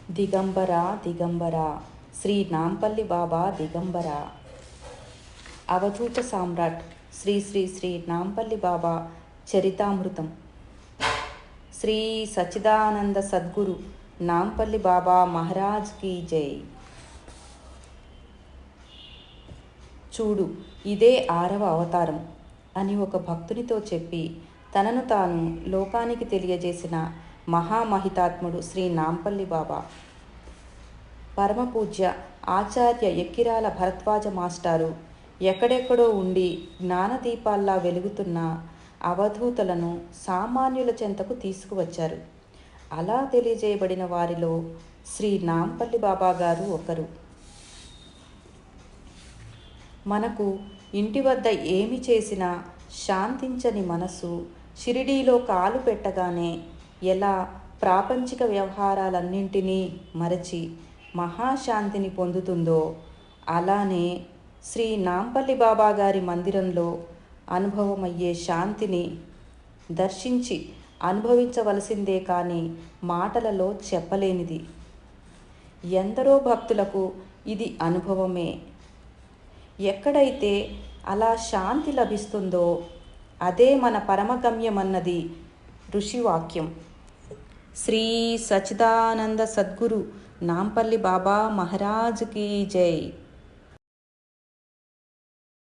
దిగంబర దిగంబర శ్రీ నాంపల్లి బాబా దిగంబర. అవధూత సామ్రాట్ శ్రీ శ్రీ శ్రీ నాంపల్లి బాబా చరితామృతం. శ్రీ సచ్చిదానంద సద్గురు నాంపల్లి బాబా Maharaj key జై. చూడు, ఇదే 6వ అవతారం అని ఒక భక్తునితో చెప్పి తనను తాను లోకానికి తెలియజేసిన మహామహితాత్ముడు శ్రీ నాంపల్లి బాబా. పరమపూజ్య ఆచార్య ఎక్కిరాల భరద్వాజ మాస్టారు ఎక్కడెక్కడో ఉండి జ్ఞానదీపాల్లా వెలుగుతున్న అవధూతలను సామాన్యుల చెంతకు తీసుకువచ్చారు. అలా తెలియజేయబడిన వారిలో శ్రీ నాంపల్లి బాబా గారు ఒకరు. మనకు ఇంటి వద్ద ఏమి చేసినా శాంతించని మనసు షిరిడీలో కాలు పెట్టగానే ఎలా ప్రాపంచిక వ్యవహారాలన్నింటినీ మరచి మహాశాంతిని పొందుతుందో, అలానే శ్రీ నాంపల్లి బాబా గారి మందిరంలో అనుభవమయ్యే శాంతిని దర్శించి అనుభవించవలసిందే కానీ మాటలలో చెప్పలేనిది. ఎందరో భక్తులకు ఇది అనుభవమే. ఎక్కడైతే అలా శాంతి లభిస్తుందో అదే మన పరమగమ్యమన్నది ఋషివాక్యం. శ్రీ సచ్చిదానంద సద్గురు నాంపల్లి బాబా మహారాజ్ కీ జై.